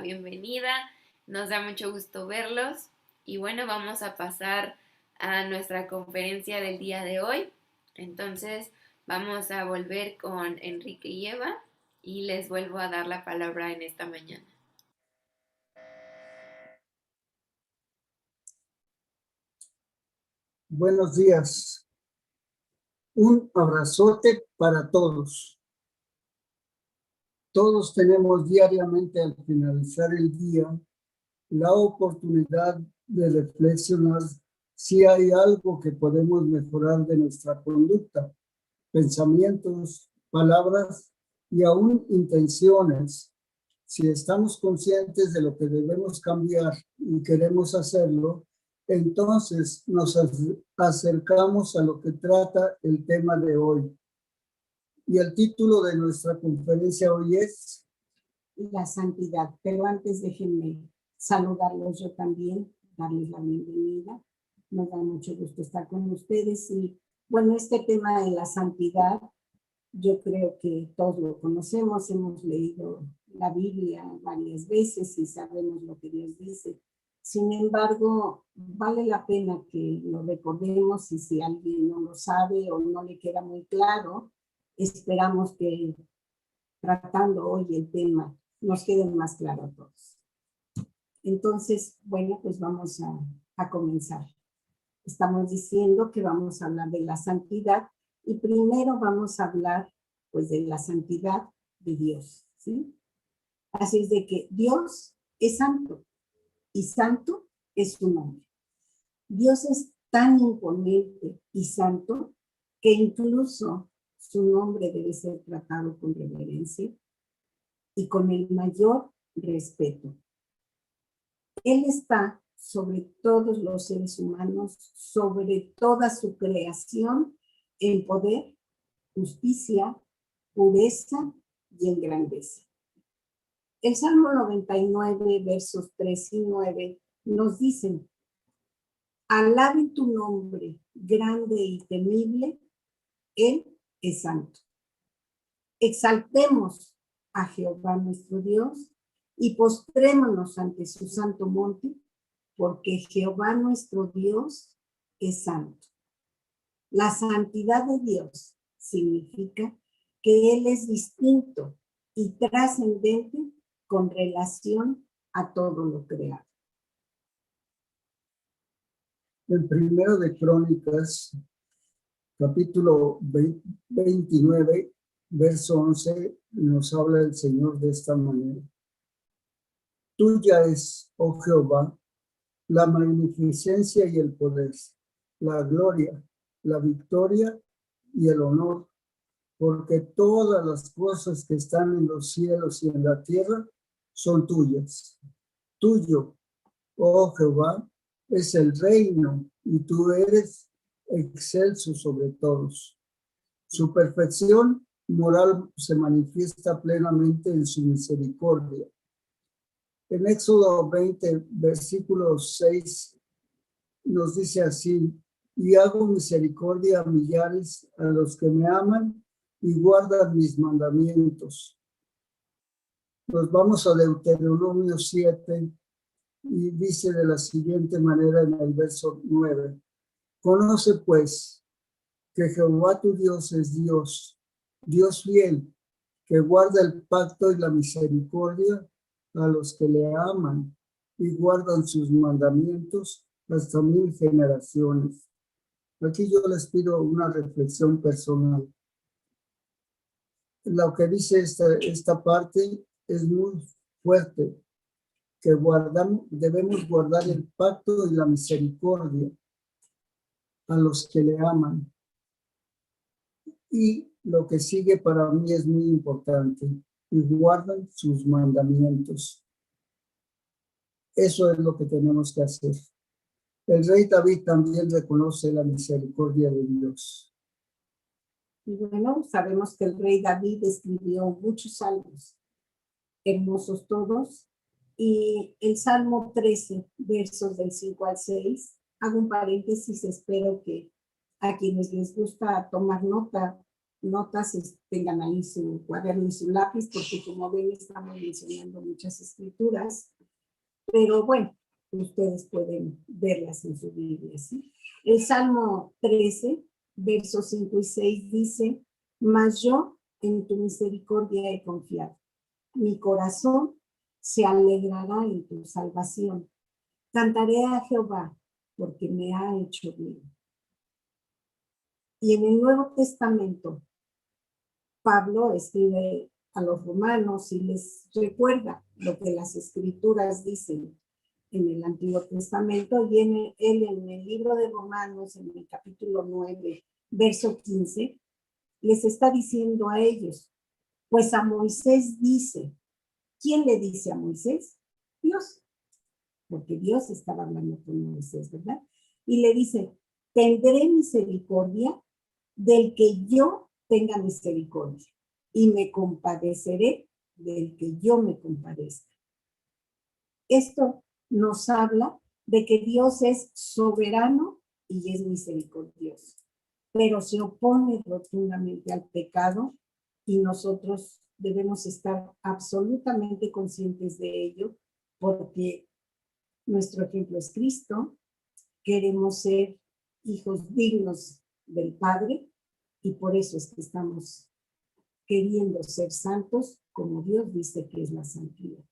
bienvenida. Nos da mucho gusto verlos. Y bueno, vamos a pasar a nuestra conferencia del día de hoy. Entonces, vamos a volver con Enrique y Eva y les vuelvo a dar la palabra en esta mañana. Buenos días. Un abrazote para todos. Todos tenemos diariamente al finalizar el día la oportunidad de reflexionar si hay algo que podemos mejorar de nuestra conducta, pensamientos, palabras y aún intenciones. Si estamos conscientes de lo que debemos cambiar y queremos hacerlo, entonces nos acercamos a lo que trata el tema de hoy. Y el título de nuestra conferencia hoy es la santidad. Pero antes déjenme saludarlos yo también, darles la bienvenida. Nos da mucho gusto estar con ustedes. Y bueno, este tema de la santidad, yo creo que todos lo conocemos, hemos leído la Biblia varias veces y sabemos lo que Dios dice. Sin embargo, vale la pena que lo recordemos y si alguien no lo sabe o no le queda muy claro, esperamos que tratando hoy el tema nos quede más claro a todos. Entonces, bueno, pues vamos a comenzar. Estamos diciendo que vamos a hablar de la santidad y primero vamos a hablar pues de la santidad de Dios, ¿sí? Así es de que Dios es santo y santo es su nombre. Dios es tan imponente y santo que incluso su nombre debe ser tratado con reverencia y con el mayor respeto. Él está sobre todos los seres humanos, sobre toda su creación, en poder, justicia, pureza y en grandeza. El Salmo 99, versos 3 y 9, nos dicen: alabe tu nombre, grande y temible, Él es santo. Exaltemos a Jehová nuestro Dios y postrémonos ante su santo monte, porque Jehová nuestro Dios es santo. La santidad de Dios significa que Él es distinto y trascendente con relación a todo lo creado. el primero de Crónicas, capítulo 29, verso 11, nos habla el Señor de esta manera. Tuya es, oh Jehová, la magnificencia y el poder, la gloria, la victoria y el honor, porque todas las cosas que están en los cielos y en la tierra son tuyas. Tuyo, oh Jehová, es el reino y tú eres excelso sobre todos. Su perfección moral se manifiesta plenamente en su misericordia. En Éxodo 20, versículo 6, nos dice así: y hago misericordia a millares a los que me aman y guardan mis mandamientos. Nos vamos a Deuteronomio 7 y dice de la siguiente manera en el verso 9: conoce pues que Jehová tu Dios es Dios, Dios fiel, que guarda el pacto y la misericordia a los que le aman y guardan sus mandamientos hasta 1000 generaciones. Aquí yo les pido una reflexión personal. Lo que dice esta parte es muy fuerte, que debemos guardar el pacto y la misericordia a los que le aman. Y lo que sigue para mí es muy importante: y guardan sus mandamientos. Eso es lo que tenemos que hacer. El rey David también reconoce la misericordia de Dios. Y bueno, sabemos que el rey David escribió muchos salmos, hermosos todos, y el Salmo 13, versos del 5 al 6, hago un paréntesis, espero que a quienes les gusta tomar nota notas, tengan ahí su cuaderno y su lápiz, porque como ven estamos mencionando muchas escrituras, pero bueno, ustedes pueden verlas en su Biblia, ¿sí? El Salmo 13, versos 5 y 6 dice, mas yo en tu misericordia he confiado. Mi corazón se alegrará en tu salvación. Cantaré a Jehová porque me ha hecho bien. Y en el Nuevo Testamento, Pablo escribe a los romanos y les recuerda lo que las escrituras dicen en el Antiguo Testamento, y él en el libro de Romanos, en el capítulo 9, verso 15, les está diciendo a ellos, pues a Moisés dice, ¿quién le dice a Moisés? Dios, porque Dios estaba hablando con Moisés, ¿verdad? Y le dice, tendré misericordia del que yo tenga misericordia y me compadeceré del que yo me compadezca. Esto nos habla de que Dios es soberano y es misericordioso, pero se opone rotundamente al pecado y nosotros debemos estar absolutamente conscientes de ello porque nuestro ejemplo es Cristo, queremos ser hijos dignos del Padre y por eso es que estamos queriendo ser santos como Dios dice que es la santidad.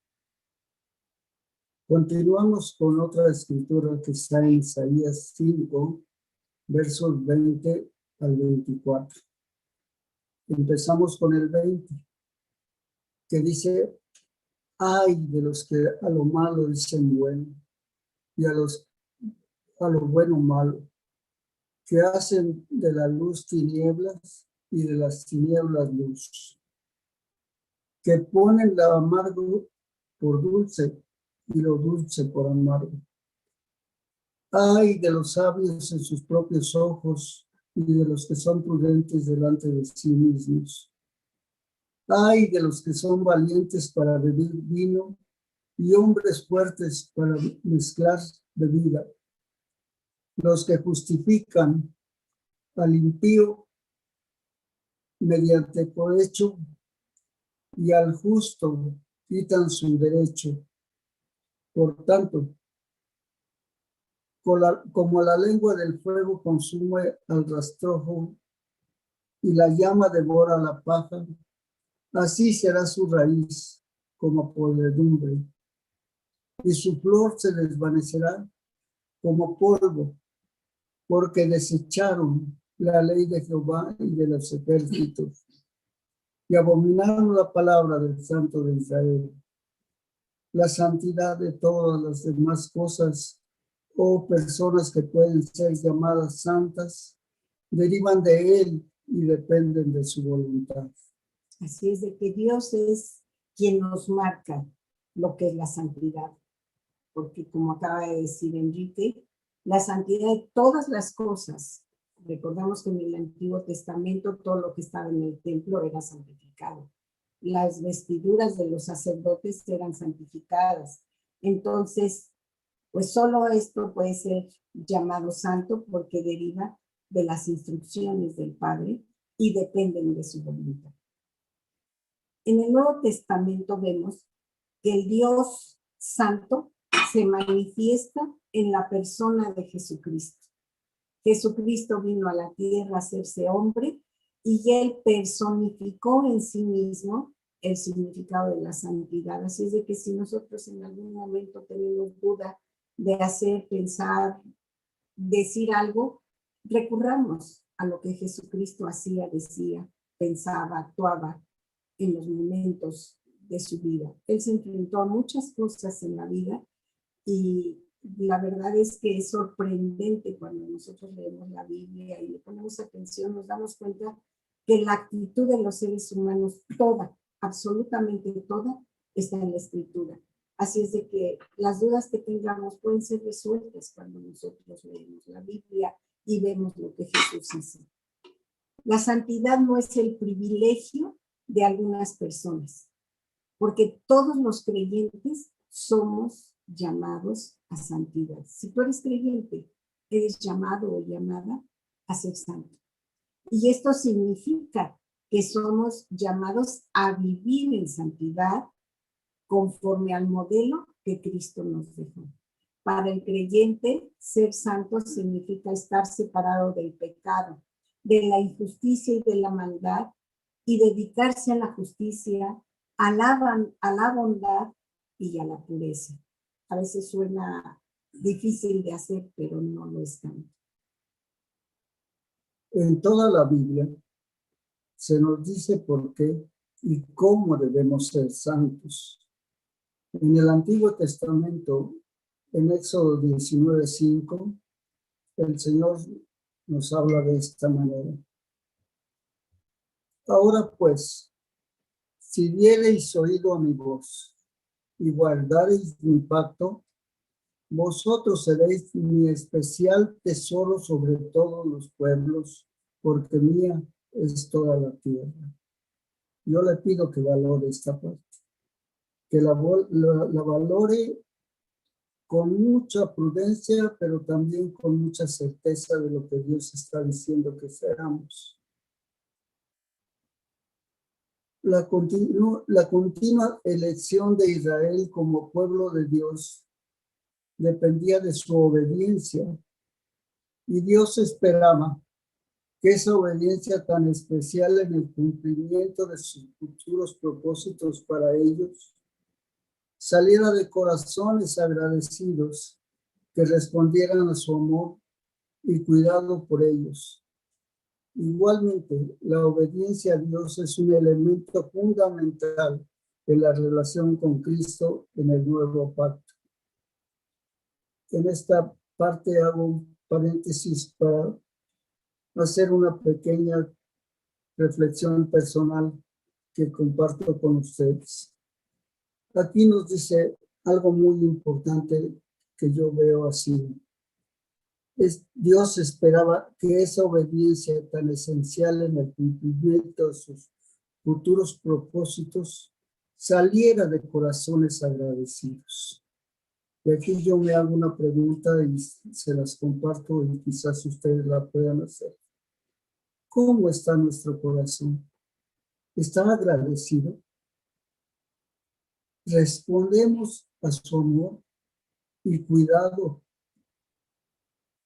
Continuamos con otra escritura que está en Isaías 5, versos 20 al 24. Empezamos con el 20, que dice, ay de los que a lo malo dicen bueno, y a lo bueno malo, que hacen de la luz tinieblas y de las tinieblas luz, que ponen lo amargo por dulce y lo dulce por amargo. Ay de los sabios en sus propios ojos y de los que son prudentes delante de sí mismos. Ay de los que son valientes para beber vino y hombres fuertes para mezclar bebida. Los que justifican al impío mediante cohecho y al justo quitan su derecho. Por tanto, como la lengua del fuego consume al rastrojo y la llama devora la paja, así será su raíz como podredumbre, y su flor se desvanecerá como polvo, porque desecharon la ley de Jehová y de los ejércitos, y abominaron la palabra del Santo de Israel. La santidad de todas las demás cosas o personas que pueden ser llamadas santas derivan de él y dependen de su voluntad. Así es de que Dios es quien nos marca lo que es la santidad, porque como acaba de decir Enrique, la santidad de todas las cosas, recordamos que en el Antiguo Testamento todo lo que estaba en el templo era santificado, las vestiduras de los sacerdotes eran santificadas, entonces pues solo esto puede ser llamado santo porque deriva de las instrucciones del Padre y dependen de su voluntad. En el Nuevo Testamento vemos que el Dios Santo se manifiesta en la persona de Jesucristo. Jesucristo vino a la tierra a hacerse hombre y él personificó en sí mismo el significado de la santidad. Así es de que si nosotros en algún momento tenemos duda de hacer, pensar, decir algo, recurramos a lo que Jesucristo hacía, decía, pensaba, actuaba en los momentos de su vida. Él se enfrentó a muchas cosas en la vida y la verdad es que es sorprendente cuando nosotros leemos la Biblia y le ponemos atención, nos damos cuenta que la actitud de los seres humanos, toda, absolutamente toda, está en la Escritura. Así es de que las dudas que tengamos pueden ser resueltas cuando nosotros leemos la Biblia y vemos lo que Jesús hizo. La santidad no es el privilegio de algunas personas, porque todos los creyentes somos llamados a santidad. Si tú eres creyente, eres llamado o llamada a ser santo. Y esto significa que somos llamados a vivir en santidad conforme al modelo que Cristo nos dejó. Para el creyente, ser santo significa estar separado del pecado, de la injusticia y de la maldad, y dedicarse a la justicia, a la bondad y a la pureza. A veces suena difícil de hacer, pero no lo es tanto. En toda la Biblia se nos dice por qué y cómo debemos ser santos. En el Antiguo Testamento, en Éxodo 19:5, el Señor nos habla de esta manera. Ahora pues, si diereis oído a mi voz y guardareis mi pacto, vosotros seréis mi especial tesoro sobre todos los pueblos, porque mía es toda la tierra. Yo le pido que valore esta parte, que la valore con mucha prudencia, pero también con mucha certeza de lo que Dios está diciendo que seamos. La continua elección de Israel como pueblo de Dios dependía de su obediencia, y Dios esperaba que esa obediencia tan especial en el cumplimiento de sus futuros propósitos para ellos saliera de corazones agradecidos que respondieran a su amor y cuidado por ellos. Igualmente, la obediencia a Dios es un elemento fundamental de la relación con Cristo en el nuevo pacto. En esta parte hago un paréntesis para hacer una pequeña reflexión personal que comparto con ustedes. Aquí nos dice algo muy importante que yo veo así. Dios esperaba que esa obediencia tan esencial en el cumplimiento de sus futuros propósitos saliera de corazones agradecidos. Y aquí yo me hago una pregunta y se las comparto y quizás ustedes la puedan hacer. ¿Cómo está nuestro corazón? ¿Está agradecido? ¿Respondemos a su amor y cuidado?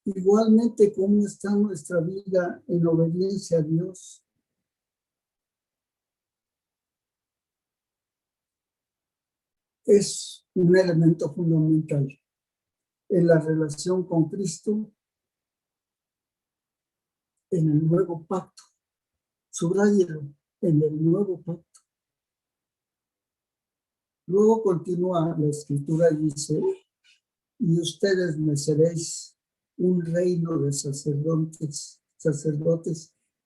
Igualmente, ¿cómo está nuestra vida en obediencia a Dios? Es un elemento fundamental en la relación con Cristo, en el nuevo pacto. Subráyelo, en el nuevo pacto. Luego continúa la escritura y dice, y ustedes me seréis un reino de sacerdotes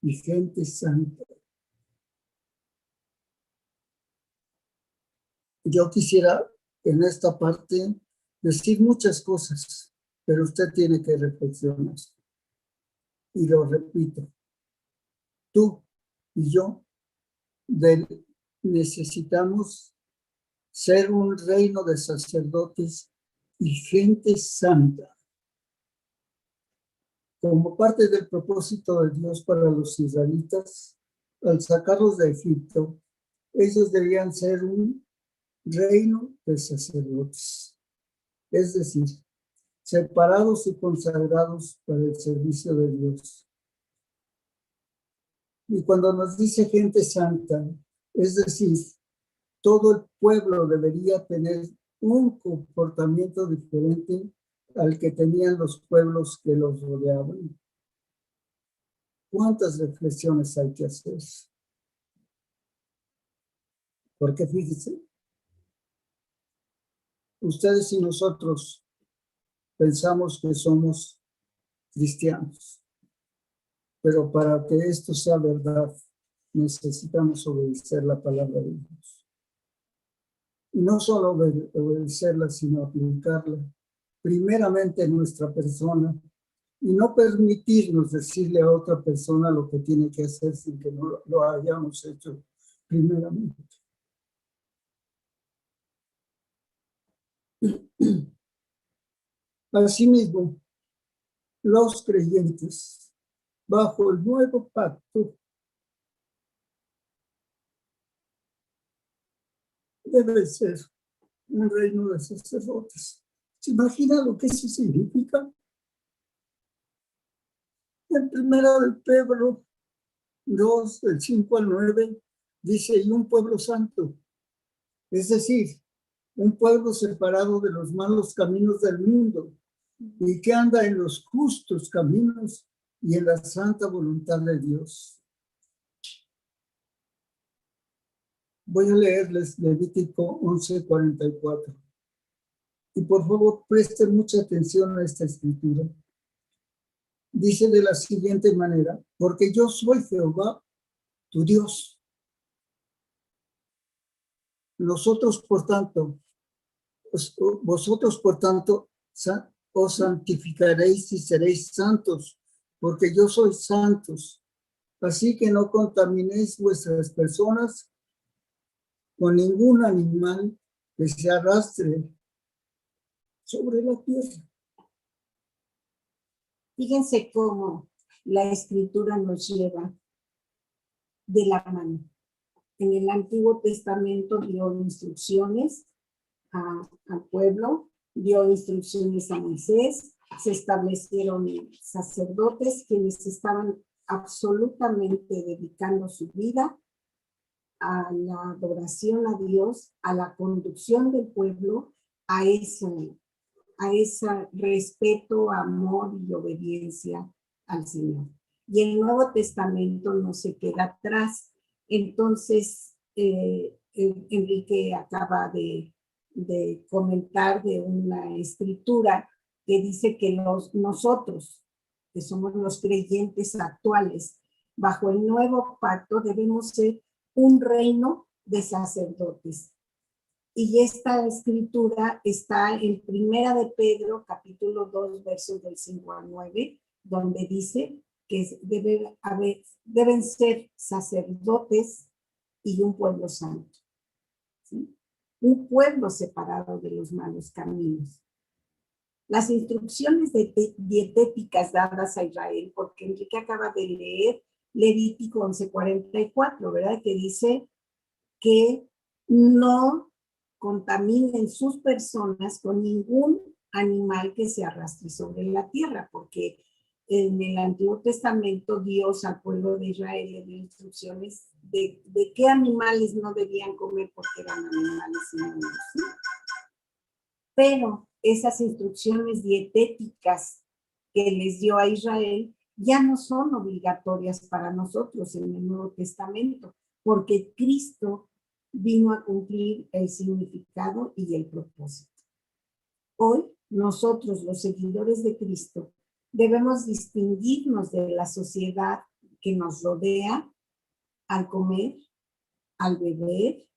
y gente santa. Yo quisiera en esta parte decir muchas cosas, pero usted tiene que reflexionar. Y lo repito, tú y yo necesitamos ser un reino de sacerdotes y gente santa. Como parte del propósito de Dios para los israelitas, al sacarlos de Egipto, ellos debían ser un reino de sacerdotes, es decir, separados y consagrados para el servicio de Dios. Y cuando nos dice gente santa, es decir, todo el pueblo debería tener un comportamiento diferente al que tenían los pueblos que los rodeaban. ¿Cuántas reflexiones hay que hacer? Porque fíjense, ustedes y nosotros pensamos que somos cristianos, pero para que esto sea verdad, necesitamos obedecer la palabra de Dios. Y no solo obedecerla, sino aplicarla primeramente en nuestra persona y no permitirnos decirle a otra persona lo que tiene que hacer sin que no lo hayamos hecho primeramente. Asimismo, los creyentes bajo el nuevo pacto debe ser un reino de sacerdotes. ¿Se imagina lo que eso significa? En primera de Pedro 2, del 5 al 9, dice, y un pueblo santo, es decir, un pueblo separado de los malos caminos del mundo y que anda en los justos caminos y en la santa voluntad de Dios. Voy a leerles Levítico 11:44. Y por favor, presten mucha atención a esta escritura. Dice de la siguiente manera, porque yo soy Jehová, tu Dios. Vosotros, por tanto, os santificaréis y seréis santos, porque yo soy santos. Así que no contaminéis vuestras personas con ningún animal que se arrastre sobre la tierra. Fíjense cómo la escritura nos lleva de la mano. En el Antiguo Testamento dio instrucciones al pueblo, dio instrucciones a Moisés, se establecieron sacerdotes quienes estaban absolutamente dedicando su vida a la adoración a Dios, a la conducción del pueblo, a ese respeto, amor y obediencia al Señor. Y el Nuevo Testamento no se queda atrás. Entonces, Enrique acaba de comentar de una escritura que dice que nosotros, que somos los creyentes actuales, bajo el nuevo pacto debemos ser un reino de sacerdotes. Y esta escritura está en Primera de Pedro, capítulo 2, versos del 5 al 9, donde dice que deben ser sacerdotes y un pueblo santo. ¿Sí? Un pueblo separado de los malos caminos. Las instrucciones dietéticas dadas a Israel, porque Enrique acaba de leer Levítico 11:44, ¿verdad? Que dice que no contaminen sus personas con ningún animal que se arrastre sobre la tierra, porque en el Antiguo Testamento Dios al pueblo de Israel le dio instrucciones de qué animales no debían comer porque eran animales inmundos, ¿sí? Pero esas instrucciones dietéticas que les dio a Israel ya no son obligatorias para nosotros en el Nuevo Testamento, porque Cristo vino a cumplir el significado y el propósito. Hoy, nosotros, los seguidores de Cristo, debemos distinguirnos de la sociedad que nos rodea al comer, al beber,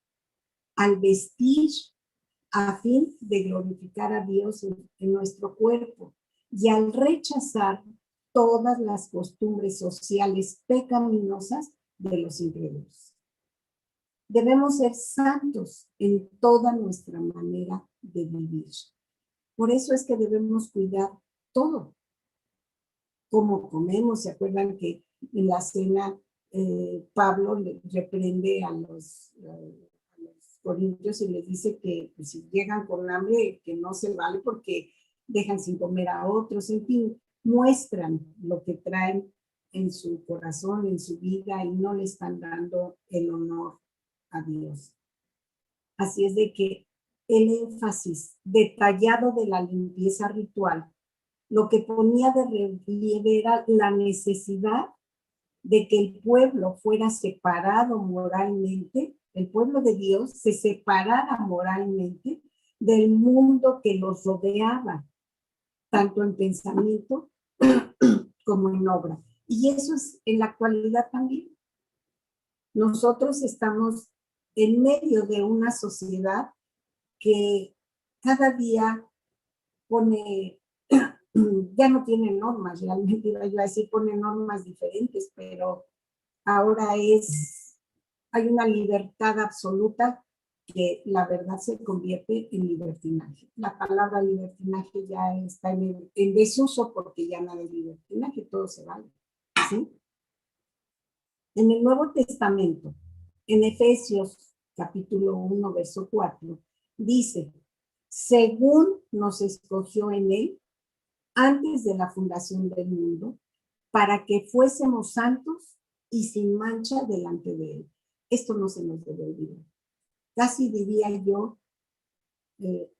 al vestir, a fin de glorificar a Dios en nuestro cuerpo y al rechazar todas las costumbres sociales pecaminosas de los incrédulos. Debemos ser santos en toda nuestra manera de vivir. Por eso es que debemos cuidar todo. Como comemos, ¿se acuerdan que en la cena Pablo le reprende a los corintios y les dice que pues, si llegan con hambre, que no se vale porque dejan sin comer a otros, en fin, muestran lo que traen en su corazón, en su vida y no le están dando el honor a Dios. Así es de que el énfasis detallado de la limpieza ritual, lo que ponía de relieve era la necesidad de que el pueblo fuera separado moralmente, el pueblo de Dios se separara moralmente del mundo que los rodeaba, tanto en pensamiento como en obra. Y eso es en la actualidad también. Nosotros estamos en medio de una sociedad que cada día pone, ya no tiene normas, realmente iba yo a decir pone normas diferentes, pero ahora hay una libertad absoluta que la verdad se convierte en libertinaje. La palabra libertinaje ya está en desuso porque ya nada es libertinaje, todo se vale, ¿sí? En el Nuevo Testamento, en Efesios capítulo 1, verso 4, dice, según nos escogió en él antes de la fundación del mundo, para que fuésemos santos y sin mancha delante de él. Esto no se nos debe olvidar. Casi diría yo,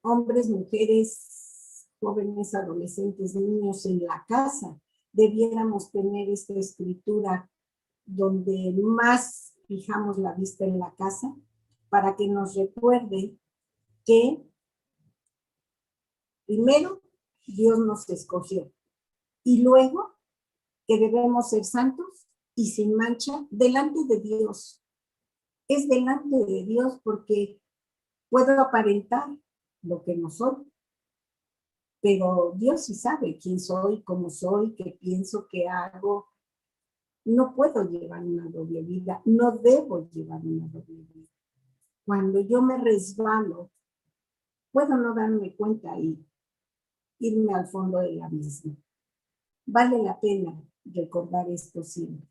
hombres, mujeres, jóvenes, adolescentes, niños en la casa, debiéramos tener esta escritura donde más fijamos la vista en la casa, para que nos recuerde que primero Dios nos escogió y luego que debemos ser santos y sin mancha delante de Dios. Es delante de Dios porque puedo aparentar lo que no soy, pero Dios sí sabe quién soy, cómo soy, qué pienso, qué hago. No puedo llevar una doble vida, no debo llevar una doble vida. Cuando yo me resbalo, puedo no darme cuenta y irme al fondo del abismo. Vale la pena recordar esto siempre.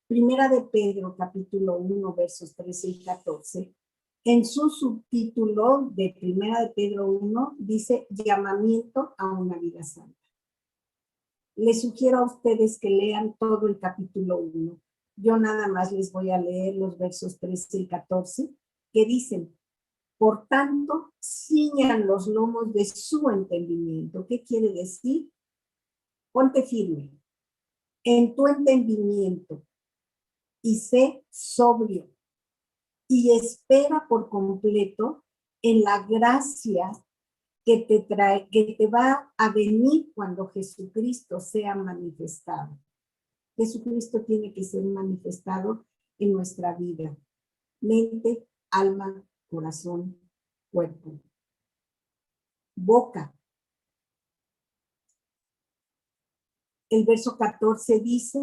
Primera de Pedro, capítulo 1, versos 13 y 14. En su subtítulo de Primera de Pedro 1, dice llamamiento a una vida santa. Les sugiero a ustedes que lean todo el capítulo 1. Yo nada más les voy a leer los versos 13 y 14, que dicen, por tanto, ciñan los lomos de su entendimiento. ¿Qué quiere decir? Ponte firme en tu entendimiento y sé sobrio y espera por completo en la gracia que te va a venir cuando Jesucristo sea manifestado. Jesucristo tiene que ser manifestado en nuestra vida, mente, alma, corazón, cuerpo, boca. El verso 14 dice,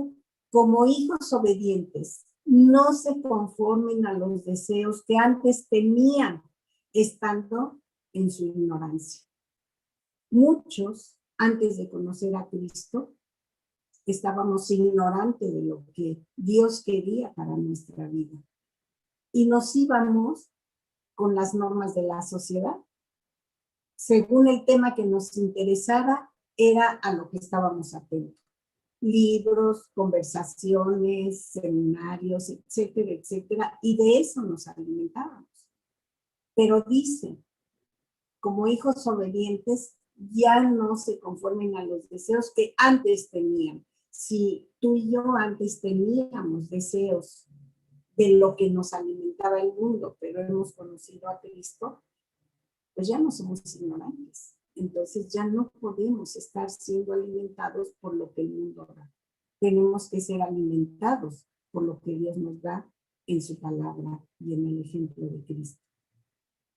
como hijos obedientes, no se conformen a los deseos que antes tenían, estando en su ignorancia. Muchos, antes de conocer a Cristo, estábamos ignorantes de lo que Dios quería para nuestra vida. Y nos íbamos con las normas de la sociedad. Según el tema que nos interesara, era a lo que estábamos atentos. Libros, conversaciones, seminarios, etcétera, etcétera. Y de eso nos alimentábamos. Pero dice, como hijos obedientes, ya no se conformen a los deseos que antes tenían. Si tú y yo antes teníamos deseos de lo que nos alimentaba el mundo, pero hemos conocido a Cristo, pues ya no somos ignorantes. Entonces ya no podemos estar siendo alimentados por lo que el mundo da. Tenemos que ser alimentados por lo que Dios nos da en su palabra y en el ejemplo de Cristo.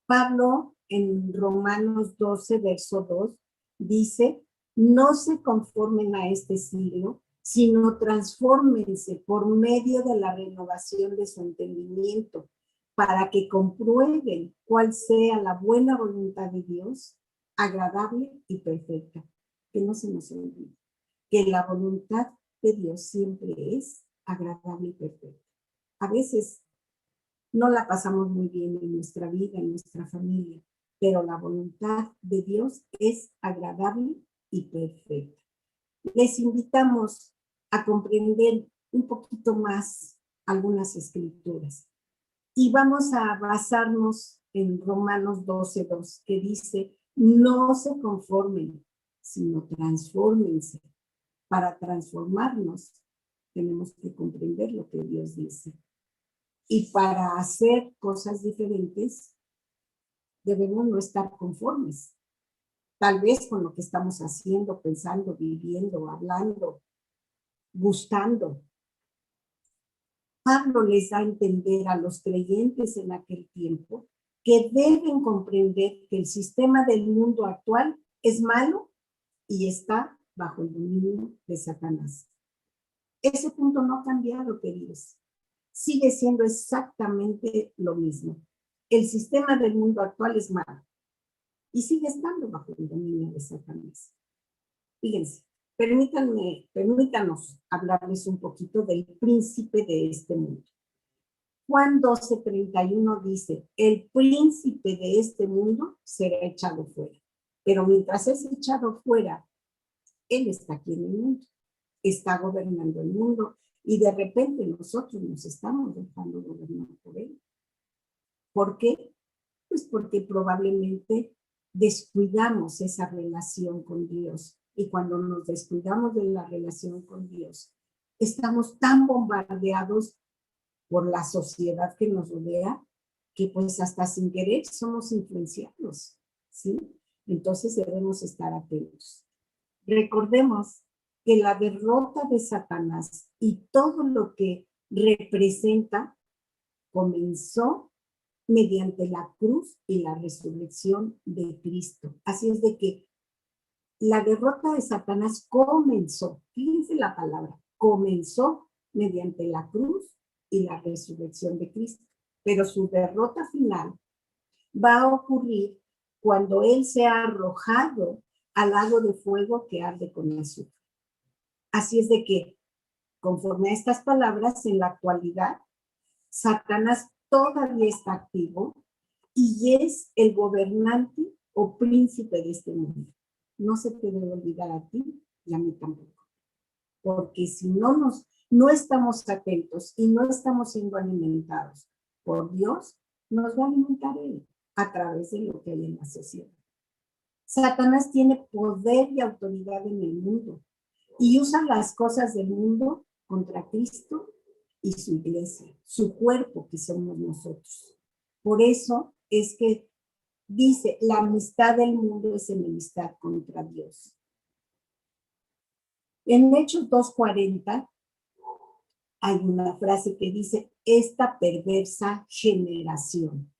Pablo en Romanos 12, verso 2, dice, no se conformen a este siglo, sino transfórmense por medio de la renovación de su entendimiento, para que comprueben cuál sea la buena voluntad de Dios, agradable y perfecta. Que no se nos olvide que la voluntad de Dios siempre es agradable y perfecta. A veces no la pasamos muy bien en nuestra vida, en nuestra familia, pero la voluntad de Dios es agradable y perfecta. Les invitamos a comprender un poquito más algunas escrituras. Y vamos a basarnos en Romanos 12:2, que dice, no se conformen, sino transfórmense. Para transformarnos, tenemos que comprender lo que Dios dice. Y para hacer cosas diferentes, debemos no estar conformes. Tal vez con lo que estamos haciendo, pensando, viviendo, hablando, gustando. Pablo les da a entender a los creyentes en aquel tiempo que deben comprender que el sistema del mundo actual es malo y está bajo el dominio de Satanás. Ese punto no ha cambiado, queridos. Sigue siendo exactamente lo mismo. El sistema del mundo actual es malo y sigue estando bajo el dominio de Satanás. Fíjense, permítanos hablarles un poquito del príncipe de este mundo. Juan 12:31 dice, el príncipe de este mundo será echado fuera. Pero mientras es echado fuera, él está aquí en el mundo, está gobernando el mundo y de repente nosotros nos estamos dejando gobernar por él. ¿Por qué? Pues porque probablemente descuidamos esa relación con Dios. Y cuando nos descuidamos de la relación con Dios, estamos tan bombardeados por la sociedad que nos rodea, que pues hasta sin querer somos influenciados, ¿sí? Entonces debemos estar atentos. Recordemos que la derrota de Satanás y todo lo que representa comenzó mediante la cruz y la resurrección de Cristo. Así es de que la derrota de Satanás comenzó, fíjense la palabra, comenzó mediante la cruz y la resurrección de Cristo. Pero su derrota final va a ocurrir cuando él sea arrojado al lago de fuego que arde con azufre. Así es de que, conforme a estas palabras, en la actualidad, Satanás todavía está activo y es el gobernante o príncipe de este mundo. No se te debe olvidar a ti y a mí tampoco. Porque si no estamos atentos y no estamos siendo alimentados por Dios, nos va a alimentar Él a través de lo que hay en la sociedad. Satanás tiene poder y autoridad en el mundo y usa las cosas del mundo contra Cristo y su iglesia, su cuerpo que somos nosotros. Por eso es que dice, la amistad del mundo es enemistad contra Dios. En Hechos 2:40 hay una frase que dice, esta perversa generación.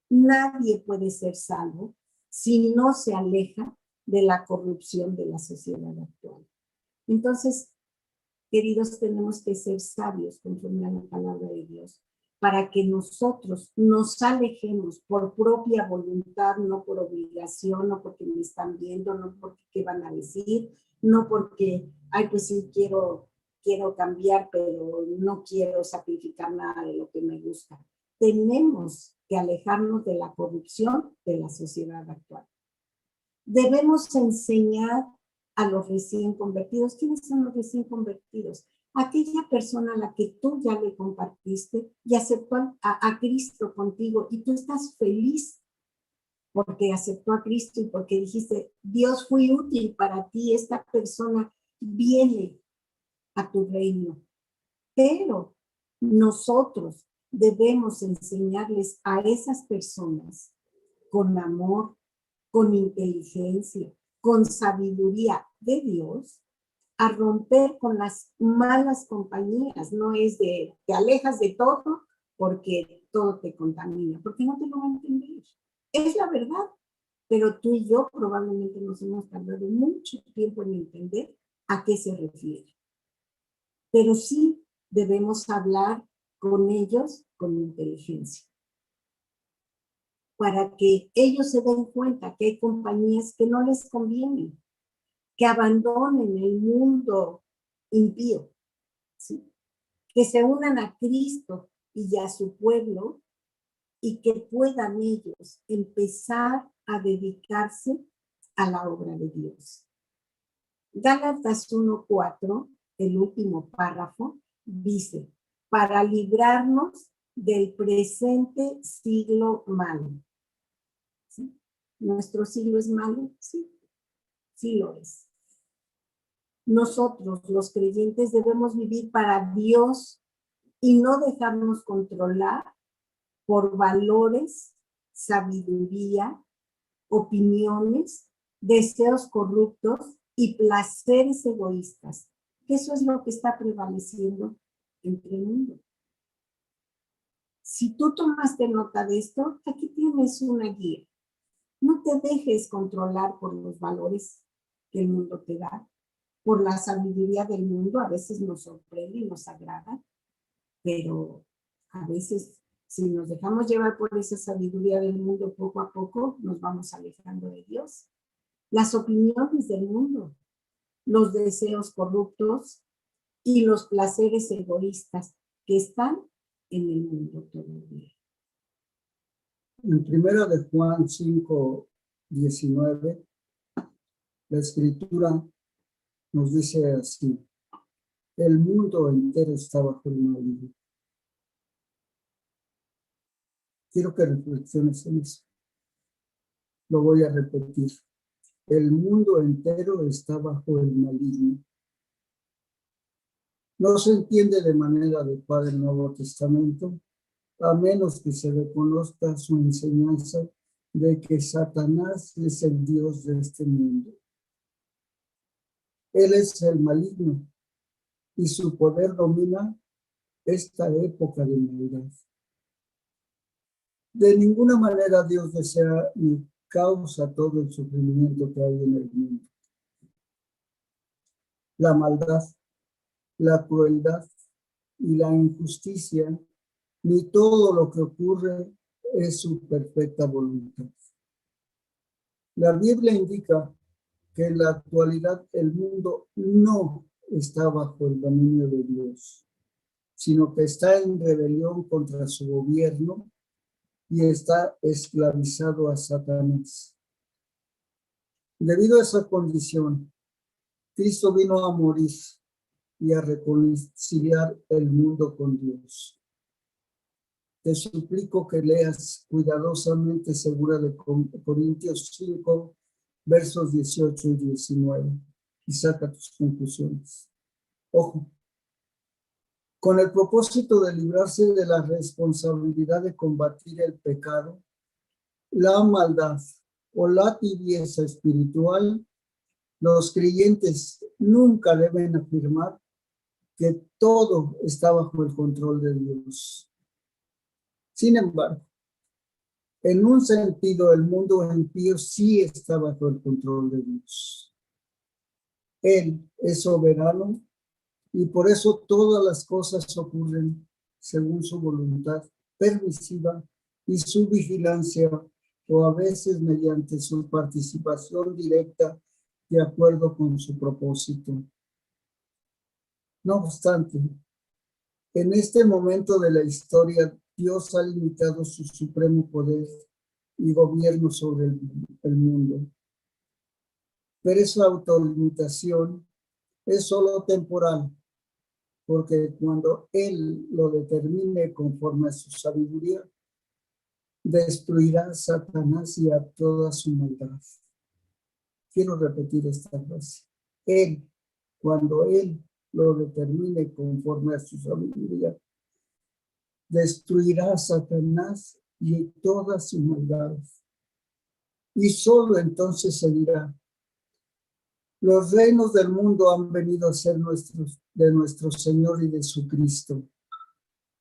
Nadie puede ser salvo si no se aleja de la corrupción de la sociedad actual. Entonces, queridos, tenemos que ser sabios conforme a la palabra de Dios para que nosotros nos alejemos por propia voluntad, no por obligación, no porque me están viendo, no porque qué van a decir, no porque, ay, pues sí, quiero cambiar, pero no quiero sacrificar nada de lo que me gusta. Tenemos que alejarnos de la corrupción de la sociedad actual. Debemos enseñar a los recién convertidos. ¿Quiénes son los recién convertidos? Aquella persona a la que tú ya le compartiste y aceptó a Cristo contigo y tú estás feliz porque aceptó a Cristo y porque dijiste, Dios, fui útil para ti, esta persona viene a tu reino. Pero nosotros debemos enseñarles a esas personas con amor, con inteligencia, con sabiduría de Dios, a romper con las malas compañías. No es de te alejas de todo porque todo te contamina, porque no te lo va a entender. Es la verdad, pero tú y yo probablemente nos hemos tardado mucho tiempo en entender a qué se refiere. Pero sí debemos hablar con ellos con inteligencia, para que ellos se den cuenta que hay compañías que no les convienen, que abandonen el mundo impío, ¿sí? Que se unan a Cristo y a su pueblo y que puedan ellos empezar a dedicarse a la obra de Dios. Gálatas 1:4, el último párrafo, dice, para librarnos del presente siglo malo. ¿Sí? ¿Nuestro siglo es malo? Sí, sí lo es. Nosotros, los creyentes, debemos vivir para Dios y no dejarnos controlar por valores, sabiduría, opiniones, deseos corruptos y placeres egoístas. Eso es lo que está prevaleciendo entre el mundo. Si tú tomaste nota de esto, aquí tienes una guía. No te dejes controlar por los valores que el mundo te da, por la sabiduría del mundo. A veces nos sorprende y nos agrada, pero a veces si nos dejamos llevar por esa sabiduría del mundo, poco a poco nos vamos alejando de Dios. Las opiniones del mundo, los deseos corruptos y los placeres egoístas que están en el mundo todavía. En 1 de Juan 5:19, la escritura nos dice así: el mundo entero está bajo el maligno. Quiero que reflexiones en eso. Lo voy a repetir. El mundo entero está bajo el maligno. No se entiende de manera adecuada el Nuevo Testamento, a menos que se reconozca su enseñanza de que Satanás es el Dios de este mundo. Él es el maligno y su poder domina esta época de maldad. De ninguna manera Dios desea ni causa todo el sufrimiento que hay en el mundo. La maldad, la crueldad y la injusticia, ni todo lo que ocurre es su perfecta voluntad. La Biblia indica que en la actualidad el mundo no está bajo el dominio de Dios, sino que está en rebelión contra su gobierno y está esclavizado a Satanás. Debido a esa condición, Cristo vino a morir y a reconciliar el mundo con Dios. Te suplico que leas cuidadosamente segura de Corintios 5, versos 18 y 19, y saca tus conclusiones. Ojo, con el propósito de librarse de la responsabilidad de combatir el pecado, la maldad o la tibieza espiritual, los creyentes nunca deben afirmar que todo está bajo el control de Dios. Sin embargo, en un sentido, el mundo impío sí está bajo el control de Dios. Él es soberano y por eso todas las cosas ocurren según su voluntad permisiva y su vigilancia, o a veces mediante su participación directa de acuerdo con su propósito. No obstante, en este momento de la historia, Dios ha limitado su supremo poder y gobierno sobre el mundo. Pero esa autolimitación es solo temporal, porque cuando Él lo determine conforme a su sabiduría, destruirá a Satanás y a toda su maldad. Quiero repetir esta frase. Él, cuando Él lo determine conforme a su sabiduría, destruirá a Satanás y toda su maldad. Y solo entonces se dirá: los reinos del mundo han venido a ser de nuestro Señor y de su Cristo,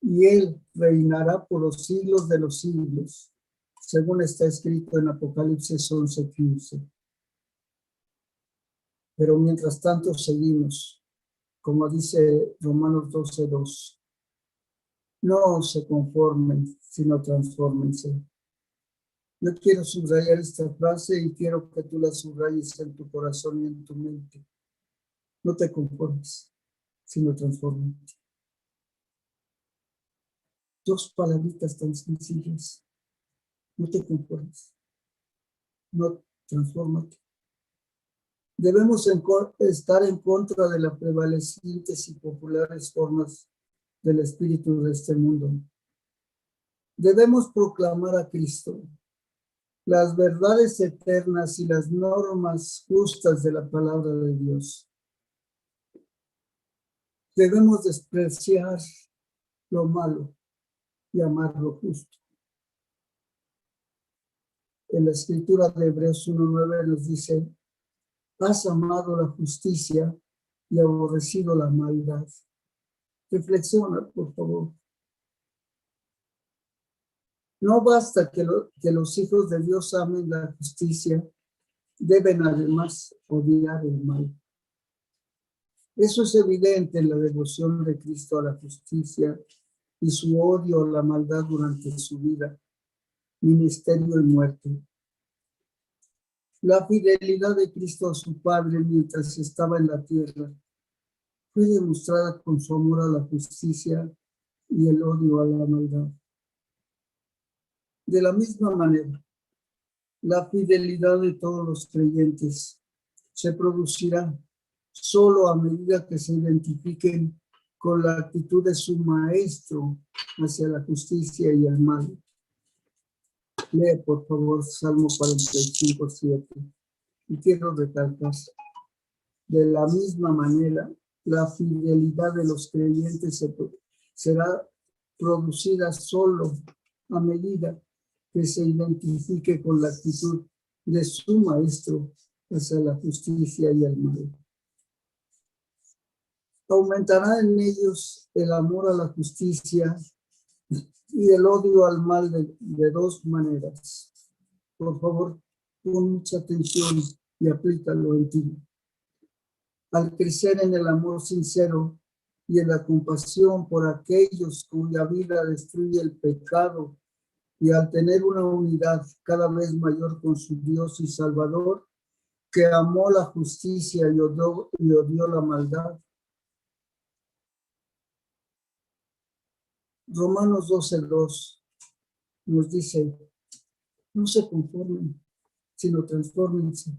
y Él reinará por los siglos de los siglos, según está escrito en Apocalipsis 11:15. Pero mientras tanto seguimos, como dice Romanos 12:2, no se conformen, sino transfórmense. Yo quiero subrayar esta frase y quiero que tú la subrayes en tu corazón y en tu mente. No te conformes, sino transfórmate. Dos palabritas tan sencillas. No te conformes, no, transfórmate. Debemos estar en contra de las prevalecientes y populares formas del espíritu de este mundo. Debemos proclamar a Cristo, las verdades eternas y las normas justas de la palabra de Dios. Debemos despreciar lo malo y amar lo justo. En la escritura de Hebreos 1:9 nos dice: has amado la justicia y aborrecido la maldad. Reflexiona, por favor. No basta que los hijos de Dios amen la justicia, deben además odiar el mal. Eso es evidente en la devoción de Cristo a la justicia y su odio a la maldad durante su vida, ministerio y muerte. La fidelidad de Cristo a su Padre mientras estaba en la tierra fue demostrada con su amor a la justicia y el odio a la maldad. De la misma manera, la fidelidad de todos los creyentes se producirá solo a medida que se identifiquen con la actitud de su maestro hacia la justicia y el mal. Lee, por favor, Salmo 45, 7. Y quiero recalcar, de la misma manera, la fidelidad de los creyentes será producida solo a medida que se identifique con la actitud de su maestro hacia la justicia y el mal. Aumentará en ellos el amor a la justicia y el odio al mal de dos maneras. Por favor, pon mucha atención y aplícalo en ti. Al crecer en el amor sincero y en la compasión por aquellos cuya vida destruye el pecado, y al tener una unidad cada vez mayor con su Dios y Salvador, que amó la justicia y odió la maldad. Romanos 12:2 nos dice, no se conformen, sino transfórmense.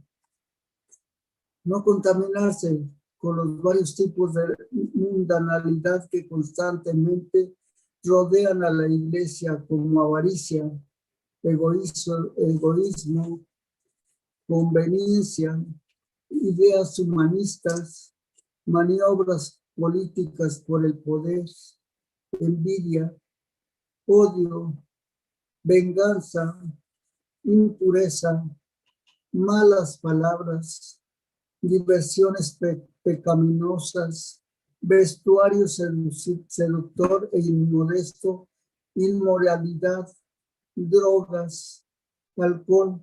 No contaminarse con los varios tipos de mundanalidad que constantemente rodean a la iglesia, como avaricia, egoísmo, conveniencia, ideas humanistas, maniobras políticas por el poder, envidia, odio, venganza, impureza, malas palabras, diversiones pecaminosas, vestuario seductor e inmodesto, inmoralidad, drogas, alcohol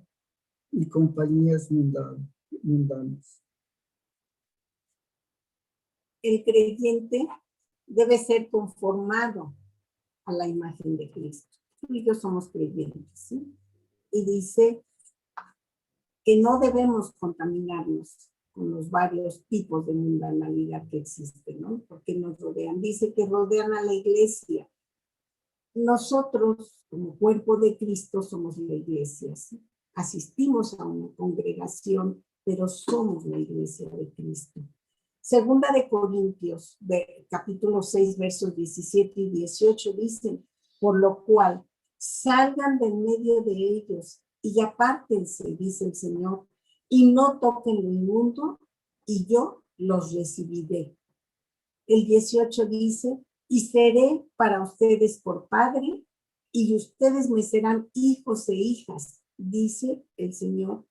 y compañías mundanas. El creyente debe ser conformado a la imagen de Cristo. Tú y yo somos creyentes, ¿sí? Y dice que no debemos contaminarnos con los varios tipos de mundanalidad que existen, ¿no? Porque nos rodean. Dice que rodean a la iglesia. Nosotros, como cuerpo de Cristo, somos la iglesia, ¿sí? Asistimos a una congregación, pero somos la iglesia de Cristo. Segunda de Corintios, capítulo 6, versos 17 y 18, dicen, por lo cual, salgan de en medio de ellos y apártense, dice el Señor, y no toquen lo inmundo, y yo los recibiré. El 18 dice, y seré para ustedes por padre, y ustedes me serán hijos e hijas, dice el Señor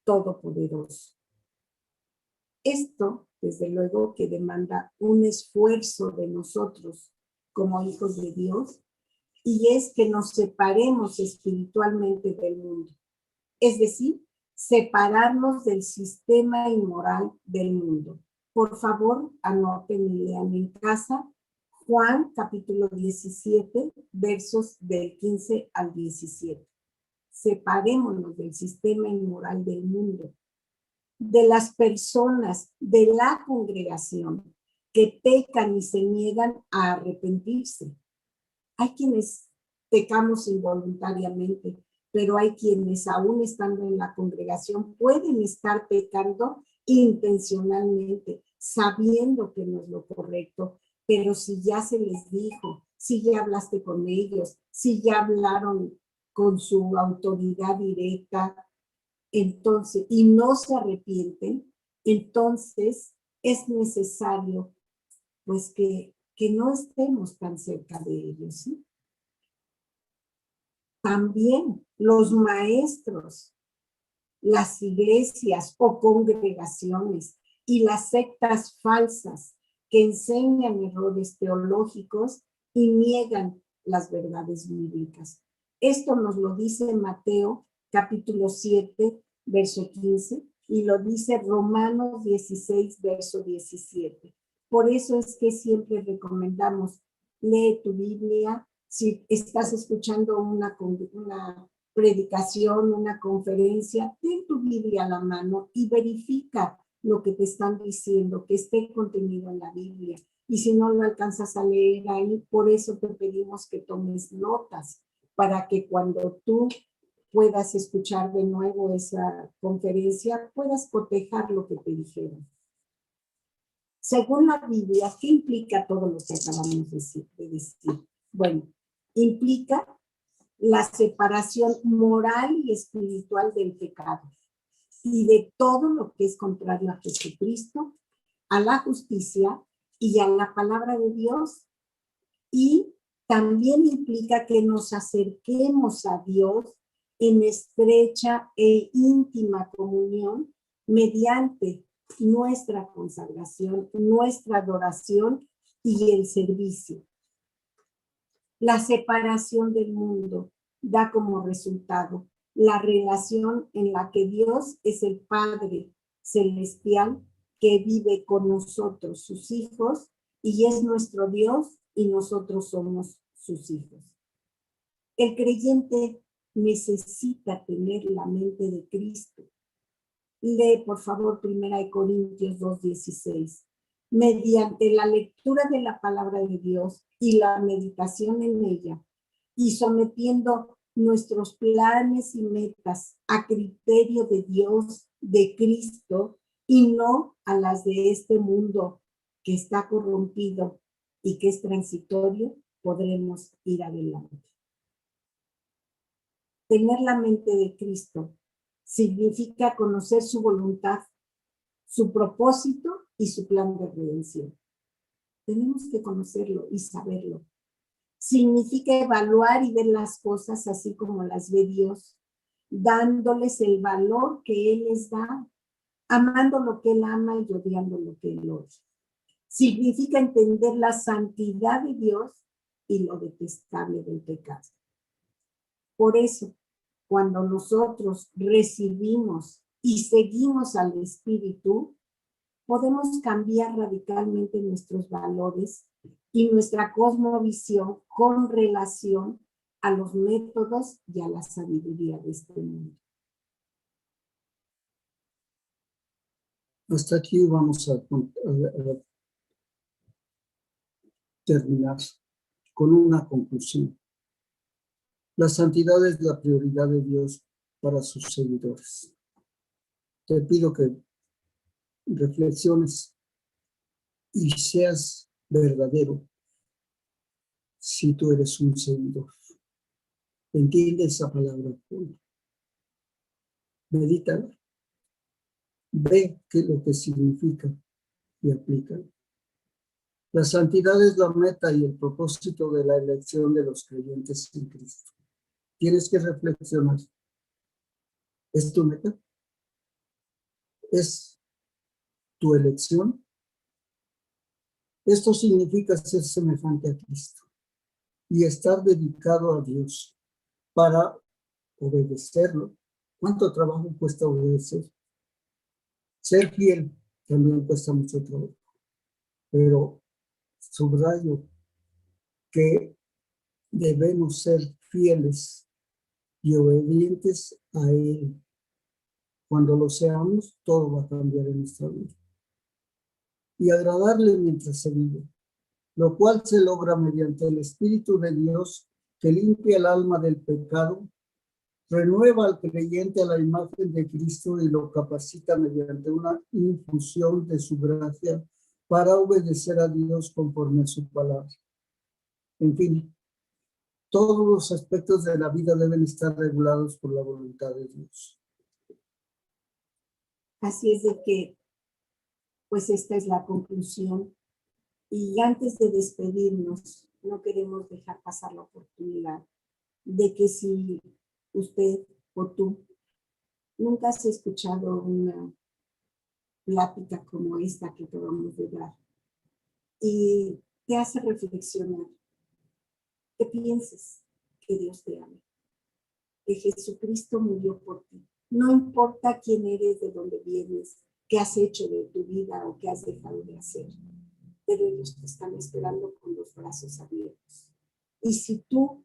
Todopoderoso. Esto, desde luego, que demanda un esfuerzo de nosotros como hijos de Dios, y es que nos separemos espiritualmente del mundo. Es decir, separarnos del sistema inmoral del mundo. Por favor, anoten y lean en casa Juan capítulo 17, versos del 15 al 17. Separémonos del sistema inmoral del mundo, de las personas, de la congregación que pecan y se niegan a arrepentirse. Hay quienes pecamos involuntariamente, pero hay quienes aún estando en la congregación pueden estar pecando intencionalmente, sabiendo que no es lo correcto, pero si ya se les dijo, si ya hablaste con ellos, si ya hablaron con su autoridad directa, entonces, y no se arrepienten, entonces es necesario pues que no estemos tan cerca de ellos, ¿sí? También los maestros, las iglesias o congregaciones y las sectas falsas que enseñan errores teológicos y niegan las verdades bíblicas. Esto nos lo dice Mateo capítulo 7, verso 15, y lo dice Romanos 16, verso 17. Por eso es que siempre recomendamos, lee tu Biblia. Si estás escuchando una predicación, una conferencia, ten tu Biblia a la mano y verifica lo que te están diciendo, que esté contenido en la Biblia. Y si no lo alcanzas a leer ahí, por eso te pedimos que tomes notas, para que cuando tú puedas escuchar de nuevo esa conferencia, puedas cotejar lo que te dijeron. Según la Biblia, ¿qué implica todo lo que acabamos de decir? Bueno, implica la separación moral y espiritual del pecado y de todo lo que es contrario a Jesucristo, a la justicia y a la palabra de Dios. Y también implica que nos acerquemos a Dios en estrecha e íntima comunión mediante nuestra consagración, nuestra adoración y el servicio. La separación del mundo da como resultado la relación en la que Dios es el Padre celestial que vive con nosotros, sus hijos, y es nuestro Dios y nosotros somos sus hijos. El creyente necesita tener la mente de Cristo. Lee, por favor, 1 Corintios 2:16. Mediante la lectura de la palabra de Dios y la meditación en ella, y sometiendo nuestros planes y metas a criterio de Dios, de Cristo, y no a las de este mundo que está corrompido y que es transitorio, podremos ir adelante. Tener la mente de Cristo significa conocer su voluntad, su propósito y su plan de redención. Tenemos que conocerlo y saberlo. Significa evaluar y ver las cosas así como las ve Dios, dándoles el valor que Él les da, amando lo que Él ama y odiando lo que Él odia. Significa entender la santidad de Dios y lo detestable del pecado. Por eso, cuando nosotros recibimos y seguimos al Espíritu, podemos cambiar radicalmente nuestros valores y nuestra cosmovisión con relación a los métodos y a la sabiduría de este mundo. Hasta aquí vamos a terminar con una conclusión. La santidad es la prioridad de Dios para sus seguidores. Te pido que reflexiones y seas verdadero si tú eres un seguidor. Entiende esa palabra. Medítala. Ve qué es lo que significa y aplícalo. La santidad es la meta y el propósito de la elección de los creyentes en Cristo. Tienes que reflexionar. ¿Es tu meta? ¿Es tu elección? Esto significa ser semejante a Cristo y estar dedicado a Dios para obedecerlo. ¿Cuánto trabajo cuesta obedecer? Ser fiel también cuesta mucho trabajo, pero subrayo que debemos ser fieles y obedientes a Él. Cuando lo seamos, todo va a cambiar en nuestra vida. Y agradarle mientras se vive, lo cual se logra mediante el Espíritu de Dios que limpia el alma del pecado, renueva al creyente a la imagen de Cristo y lo capacita mediante una infusión de su gracia para obedecer a Dios conforme a su palabra. En fin, todos los aspectos de la vida deben estar regulados por la voluntad de Dios. Así es de que, pues esta es la conclusión. Y antes de despedirnos, no queremos dejar pasar la oportunidad de que si usted o tú nunca has escuchado una plática como esta que acabamos de dar y te hace reflexionar, que pienses que Dios te ama, que Jesucristo murió por ti. No importa quién eres, de dónde vienes, qué has hecho de tu vida o qué has dejado de hacer, pero ellos te están esperando con los brazos abiertos. Y si tú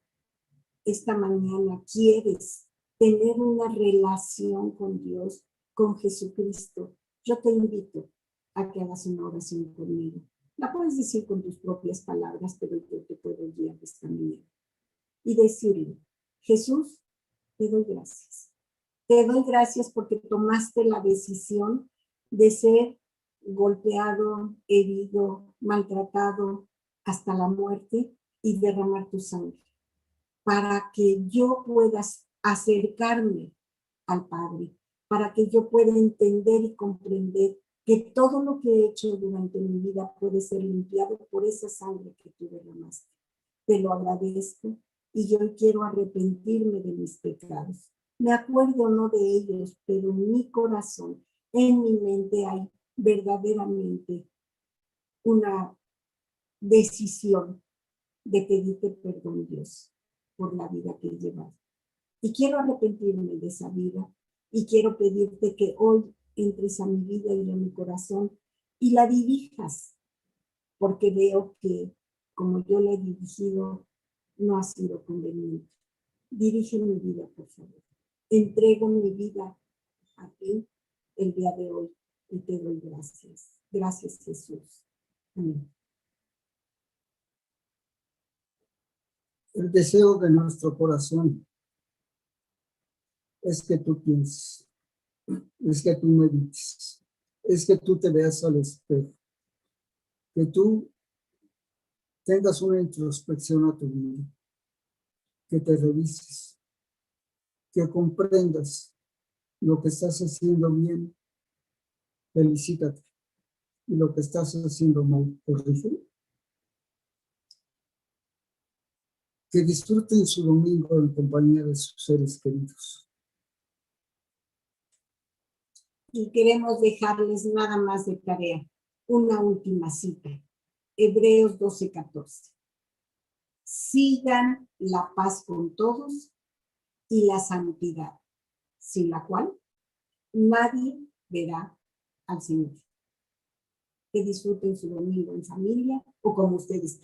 esta mañana quieres tener una relación con Dios, con Jesucristo, yo te invito a que hagas una oración conmigo. La puedes decir con tus propias palabras, pero yo te puedo guiar de esta manera. Y decirle, Jesús, te doy gracias. Te doy gracias porque tomaste la decisión de ser golpeado, herido, maltratado hasta la muerte y derramar tu sangre para que yo pueda acercarme al Padre, para que yo pueda entender y comprender que todo lo que he hecho durante mi vida puede ser limpiado por esa sangre que tú derramaste. Te lo agradezco y yo quiero arrepentirme de mis pecados. Me acuerdo no de ellos, pero en mi corazón, en mi mente hay verdaderamente una decisión de pedirte perdón, Dios, por la vida que he llevado. Y quiero arrepentirme de esa vida y quiero pedirte que hoy entres a mi vida y a mi corazón y la dirijas, porque veo que como yo la he dirigido, no ha sido conveniente. Dirige mi vida, por favor. Entrego mi vida a ti el día de hoy y te doy gracias. Gracias, Jesús. Amén. El deseo de nuestro corazón es que tú pienses, es que tú medites, es que tú te veas al espejo, que tú tengas una introspección a tu vida, que te revises, que comprendas lo que estás haciendo bien, felicítate, y lo que estás haciendo mal, corrígelo. Que disfruten su domingo en compañía de sus seres queridos. Y queremos dejarles nada más de tarea, una última cita, Hebreos 12:14. Sigan la paz con todos y la santidad, sin la cual nadie verá al Señor. Que disfruten su domingo en familia o como ustedes quieran.